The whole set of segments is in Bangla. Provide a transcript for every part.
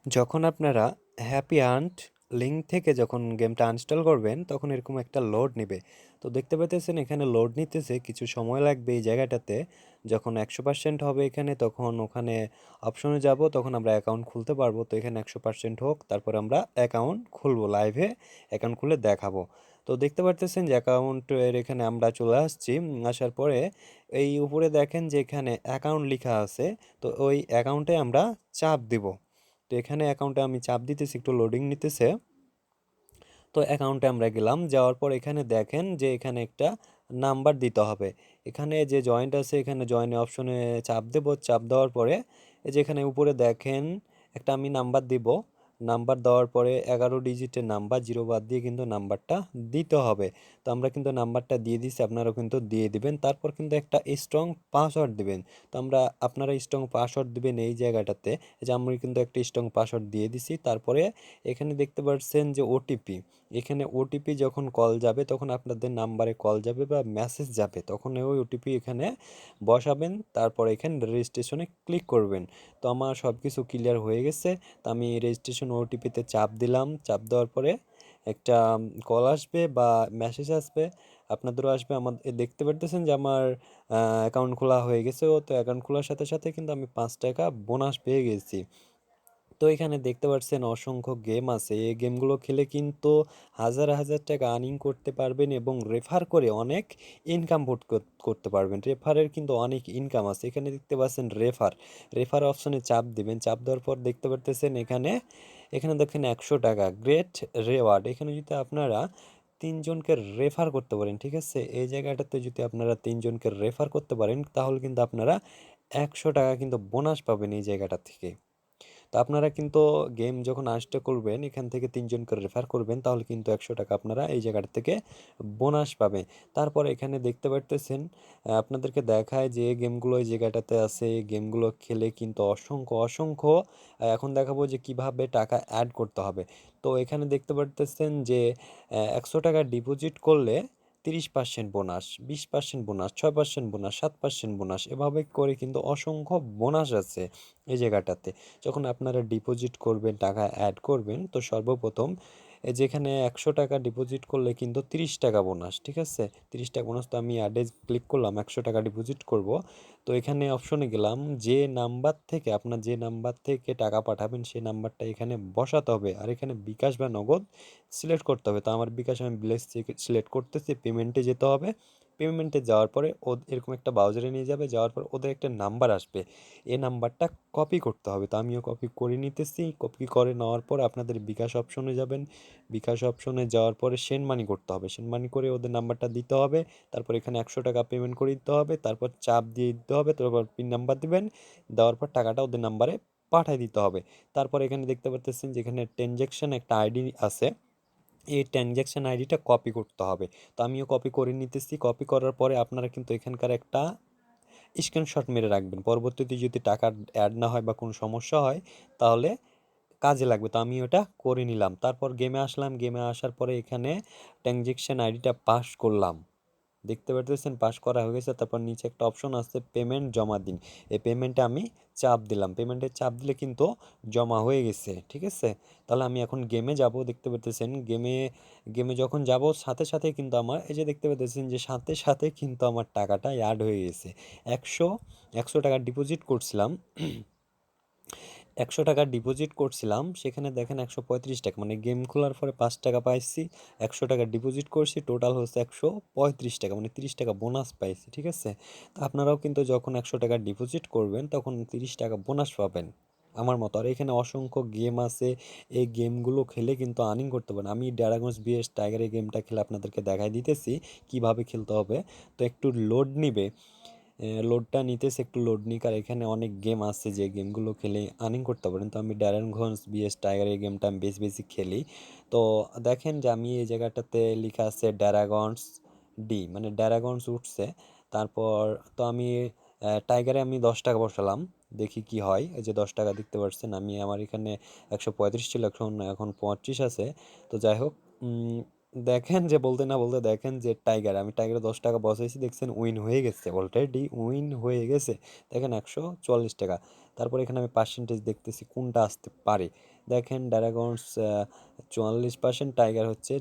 যখন আপনারা হ্যাপি আর্নড লিঙ্ক থেকে যখন গেমটা আনইনস্টল করবেন তখন এরকম একটা লোড নেবে। তো দেখতে পাইতেছেন এখানে লোড নিতেছে, কিছু সময় লাগবে এই জায়গাটাতে। যখন 100% হবে এখানে তখন ওখানে অপশনে যাব, তখন আমরা অ্যাকাউন্ট খুলতে পারবো। তো এখানে 100% হোক, তারপর আমরা অ্যাকাউন্ট খুলবো, লাইভে অ্যাকাউন্ট খুলে দেখাবো। তো দেখতে পারতেছেন যে অ্যাকাউন্টের এখানে আমরা চলে আসছি। আসার পরে এই উপরে দেখেন যে এখানে অ্যাকাউন্ট লেখা আছে। তো ওই অ্যাকাউন্টে আমরা চাপ দিব। তো এখানে অ্যাকাউন্টে আমি চাপ দিতেছি, একটু লোডিং নিতেছে। তো অ্যাকাউন্টে আমরা গেলাম, যাওয়ার পর এখানে দেখেন যে এখানে একটা নাম্বার দিতে হবে। এখানে যে জয়েন্ট আছে, এখানে জয়েন অপশনে চাপ দেব। চাপ দেওয়ার পরে এই যে এখানে উপরে দেখেন একটা আমি নাম্বার দিব। নাম্বার দেওয়ার পরে 11 ডিজিটের নাম্বার, জিরো বাদ দিয়ে কিন্তু নাম্বারটা দিতে হবে। তো আমরা কিন্তু নাম্বারটা দিয়ে দিচ্ছি, আপনারাও কিন্তু দিয়ে দিবেন। তারপর কিন্তু একটা স্ট্রং পাসওয়ার্ড দিবেন। তো আপনারা স্ট্রং পাসওয়ার্ড দিবেন এই জায়গাটাতে। এই যে আমি কিন্তু একটা স্ট্রং পাসওয়ার্ড দিয়ে দিছি। তারপরে এখানে দেখতে পাচ্ছেন যে ওটিপি, এখানে ওটিপি যখন কল যাবে তখন আপনাদের নাম্বারে কল যাবে বা মেসেজ যাবে, তখন ওই ওটিপি এখানে বসাবেন। তারপর এখানে রেজিস্ট্রেশনে ক্লিক করবেন। তো আমার সব কিছু ক্লিয়ার হয়ে গেছে। তো আমি রেজিস্ট্রেশন ওটিপিতে চাপ দিলাম। চাপ দেওয়ার পরে একটা কল আসবে বা মেসেজ আসবে, আপনাদেরও আসবে। আমার দেখতে পারতেছেন যে আমার অ্যাকাউন্ট খোলা হয়ে গেছে। তো অ্যাকাউন্ট খোলার সাথে সাথে কিন্তু আমি 5 টাকা বোনাস পেয়ে গেছি। তো এখানে দেখতে পাচ্ছেন অসংখ্য গেম আছে। এই গেমগুলো খেলে কিন্তু হাজার হাজার টাকা আর্নিং করতে পারবেন এবং রেফার করে অনেক ইনকাম করতে পারবেন। রেফারের কিন্তু অনেক ইনকাম আছে। এখানে দেখতে পাচ্ছেন রেফার, রেফার অপশনে চাপ দিবেন। চাপ দেওয়ার পর দেখতে পারতেছেন এখানে এখানে দেখেন 100 টাকা গ্রেট রেওয়ার্ড। এখানে যদি আপনারা 3 জনকে রেফার করতে পারেন, ঠিক আছে, এই জায়গাটাতে যদি আপনারা 3 জনকে রেফার করতে পারেন তাহলে কিন্তু আপনারা 100 টাকা কিন্তু বোনাস পাবেন এই জায়গাটা থেকে। তো আপনারা কিন্তু গেম যখন আনইনস্টল করবেন, এখান থেকে 3 জনকে রেফার করবেন, তাহলে কিন্তু 100 টাকা আপনারা এই জায়গাটা থেকে বোনাস পাবে। তারপর এখানে দেখতে পারতেছেন আপনাদেরকে দেখায় যে গেমগুলো এই জায়গাটাতে আছে। এই গেমগুলো খেলে কিন্তু অসংখ্য অসংখ্য এখন দেখাবো যে কিভাবে টাকা অ্যাড করতে হবে। তো এখানে দেখতে পারতেছেন যে 100 টাকা ডিপোজিট করলে 30% বোনাস, 20% বোনাস, 6% বোনাস, 7% বোনাস, এভাবে করে কিন্তু অসংখ্য বোনাস আছে এই জায়গাটাতে। যখন আপনারা ডিপোজিট করবেন, টাকা অ্যাড করবেন, তো সর্বপ্রথম যেখানে 100 টাকা ডিপোজিট করলে কিন্তু 30 টাকা বোনাস, ঠিক আছে, 30 টাকা বোনাস। তো আমি অ্যাডে ক্লিক করলাম, 100 টাকা ডিপোজিট করব। তো এখানে অপশনে গেলাম, যে নাম্বার থেকে আপনার যে নাম্বার থেকে টাকা পাঠাবেন সেই নাম্বারটা এখানে বসাতে হবে। আর এখানে বিকাশ বা নগদ সিলেক্ট করতে হবে। তো আমার বিকাশ আমি বিলেজ সিলেক্ট করতেছি, পেমেন্টে যেতে হবে। পেমেন্টে যাওয়ার পরে এরকম একটা ব্রাউজারে নিয়ে যাবে, যাওয়ার পর ওদের একটা নাম্বার আসবে, এই নাম্বারটা কপি করতে হবে। তো আমিও কপি করে নিতেছি। কপি করে নেওয়ার পর আপনাদের বিকাশ অপশনে যাবেন। বিকাশ অপশনে যাওয়ার পরে সেন্ড মানি করতে হবে, সেন্ড মানি করে ওদের নাম্বারটা দিতে হবে। তারপর এখানে 100 টাকা পেমেন্ট করে দিতে হবে। তারপর চাপ দিয়ে দিতে হবে, তারপর পিন নাম্বার দিবেন। দেওয়ার পর টাকাটা ওদের নাম্বারে পাঠিয়ে দিতে হবে। তারপর এখানে দেখতে পাচ্ছেন যেখানে ট্রানজ্যাকশন একটা আইডি আছে, এই ট্রানজ্যাকশন আইডিটা কপি করতে হবে। তো আমিও কপি করে নিতেছি। কপি করার পরে আপনারা কিন্তু এখানকার একটা স্ক্রিনশট মেরে রাখবেন। পরবর্তীতে যদি টাকা অ্যাড না হয় বা কোনো সমস্যা হয় তাহলে কাজে লাগবে। তো আমি ওটা করে নিলাম। তারপর গেমে আসলাম। গেমে আসার পরে এখানে ট্রানজ্যাকশন আইডিটা পাস করলাম। দেখতে পারতেছেন পাস করা হয়ে গেছে। তারপর নিচে একটা অপশন আছে পেমেন্ট জমা দিন। এই পেমেন্টে আমি চাপ দিলাম। পেমেন্টে চাপ দিলে কিন্তু জমা হয়ে গেছে, ঠিক আছে। তাহলে আমি এখন গেমে যাব। দেখতে পারতেছেন গেমে গেমে যখন যাব সাথে সাথে কিন্তু আমার এই যে দেখতে পারতেছেন যে সাথে সাথে কিন্তু আমার টাকাটা অ্যাড হয়ে গেছে। একশো 100 টাকা ডিপোজিট করছিলাম। 100 টাকা ডিপোজিট করছিলাম, সেখানে দেখেন 135 টাকা, মানে গেম খোলার পরে 5 টাকা পাইছি। 100 টাকা ডিপোজিট করছি, টোটাল হচ্ছে 135 টাকা, মানে 30 টাকা বোনাস পাইছি, ঠিক আছে। তো আপনারাও কিন্তু যখন 100 টাকা ডিপোজিট করবেন তখন 30 টাকা বোনাস পাবেন আমার মতো। আর এখানে অসংখ্য গেম আছে। এই গেমগুলো খেলে কিন্তু আর্নিং করতে পারেন। আমি ড্রাগনস ভিএস টাইগার এই গেমটা খেলে আপনাদেরকে দেখাই দিতেছি কিভাবে খেলতে হবে। তো একটু লোড নিবে, লোডটা নিতেছে, একটু লোড নিক। আর এখানে অনেক গেম আছে যে গেমগুলো খেলে আর্নিং করতে পারেন। তো আমি ড্রাগনস ভিএস টাইগার এই গেমটা আমি বেশি বেশি খেলি। তো দেখেন যে আমি এই জায়গাটাতে লেখা আছে ড্রাগনস ডি, মানে ড্রাগনস উঠছে। তারপর তো আমি টাইগারে আমি 10 টাকা বসালাম, দেখি কি হয়। এই যে 10 টাকা দেখতে পাচ্ছেন, আমি আমার এখানে 135 ছিল, এখন এখন 35 আছে। তো যাই হোক, দেখেন যে বলতে না বলতে দেখেন যে আমি টাইগারে 10 টাকা বসাইছি, দেখছেন উইন হয়ে গেছে, অলরেডি উইন হয়ে গেছে। দেখেন 144 টাকা। তারপর এখানে আমি পার্সেন্টেজ দেখতেছি কোনটা আসতে পারে। দেখেন ড্রাগনস 44%, টাইগার হচ্ছে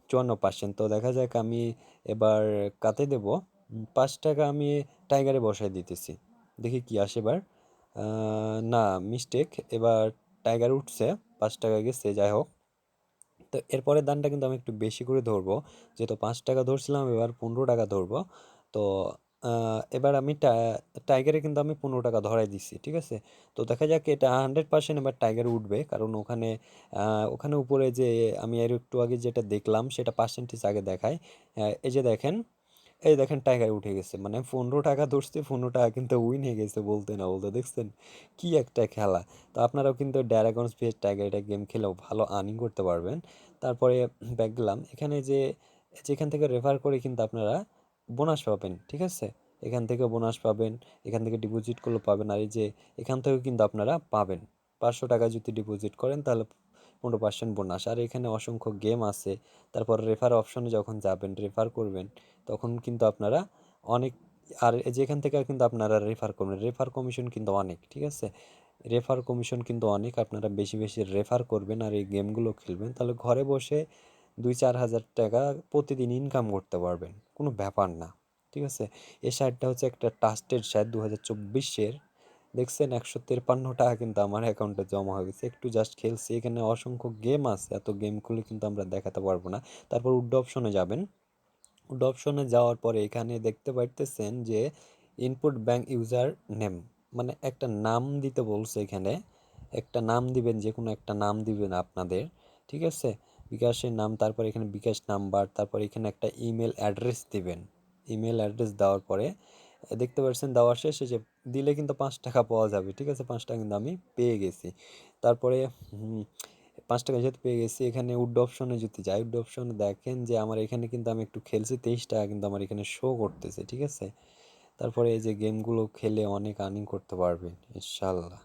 54%। তো দেখা যাক আমি এবার কাতে দেব 5 টাকা, আমি টাইগারে বসাই দিতেছি, দেখি কি আসে এবার। না, মিস্টেক, এবার টাইগার উঠছে, 5 টাকা গেছে, যাই হোক। তো এরপরের দানটা কিন্তু আমি একটু বেশি করে ধরবো, যেহেতু 5 টাকা ধরছিলাম এবার 15 টাকা ধরবো। তো এবার আমি টাইগারে কিন্তু আমি 15 টাকা ধরাই দিচ্ছি, ঠিক আছে। তো দেখা যাক এটা 100% এবার টাইগার উঠবে, কারণ ওখানে ওখানে উপরে যে আমি এর একটু আগে যেটা দেখলাম সেটা পার্সেন্টেজ আগে দেখায়। এই যে দেখেন, এই দেখেন টাইগার উঠে গেছে, মানে 15 টাকা ধরছে, 15 টাকা কিন্তু উইন হয়ে গেছে বলতে না বলতে, দেখছেন কি একটা খেলা। তো আপনারাও কিন্তু ড্রাগনস ভিএস টাইগার এটা গেম খেলেও ভালো আর্নিং করতে পারবেন। তারপরে ব্যাক গেলাম, এখানে যে যেখান থেকে রেফার করে কিন্তু আপনারা বোনাস পাবেন, ঠিক আছে। এখান থেকে বোনাস পাবেন, এখান থেকে ডিপোজিট করলে পাবেন, আর এই যে এখান থেকেও কিন্তু আপনারা পাবেন। 500 টাকা যদি ডিপোজিট করেন তাহলে 15% বোনাস। আর এখানে অসংখ্য গেম আছে। তারপর রেফার অপশনে যখন যাবেন, রেফার করবেন, তখন কিন্তু আপনারা অনেক, আর যেখান থেকে কিন্তু আপনারা রেফার করবেন, রেফার কমিশন কিন্তু অনেক, ঠিক আছে। রেফার কমিশন কিন্তু অনেক, আপনারা বেশি বেশি রেফার করবেন আর এই গেমগুলো খেলবেন, তাহলে ঘরে বসে 2-4 হাজার টাকা প্রতিদিন ইনকাম করতে পারবেন, কোনো ব্যাপার না, ঠিক আছে। এই শার্টটা হচ্ছে একটা ট্রাস্টেড শার্ট 2024-এর। দেখছেন 153 টাকা কিন্তু আমার অ্যাকাউন্টে জমা হয়ে গেছে, একটু জাস্ট খেলছি। এখানে অসংখ্য গেম আছে, এত গেম খুলে কিন্তু আমরা দেখাতে পারবো না। তারপর উড অপশনে যাবেন, উড অপশনে যাওয়ার পরে এখানে দেখতে পাইতেছেন যে ইনপুট ব্যাংক ইউজার নেম, মানে একটা নাম দিতে বলছে এখানে। একটা নাম দিবেন, যে কোনো একটা নাম দিবেন আপনাদের, ঠিক আছে। বিকাশের নাম, তারপর এখানে বিকাশ নাম্বার, তারপর এখানে একটা ইমেল অ্যাড্রেস দিবেন। ইমেল অ্যাড্রেস দেওয়ার পরে দেখতে পাচ্ছেন দেওয়া শেষে যে দিলে কিন্তু 5 টাকা পাওয়া যাবে, ঠিক আছে। 5 টাকা কিন্তু আমি পেয়ে গেছি। তারপরে 5 টাকা যেহেতু পেয়ে গেছি, এখানে উড অপশনে যদি যাই, উড অপশনে দেখেন যে আমার এখানে কিন্তু আমি একটু খেলছি, 23 টাকা কিন্তু আমার এখানে শো করতেছে, ঠিক আছে। তারপরে এই যে গেমগুলো খেলে অনেক আর্নিং করতে পারবেন ইনশাল্লাহ।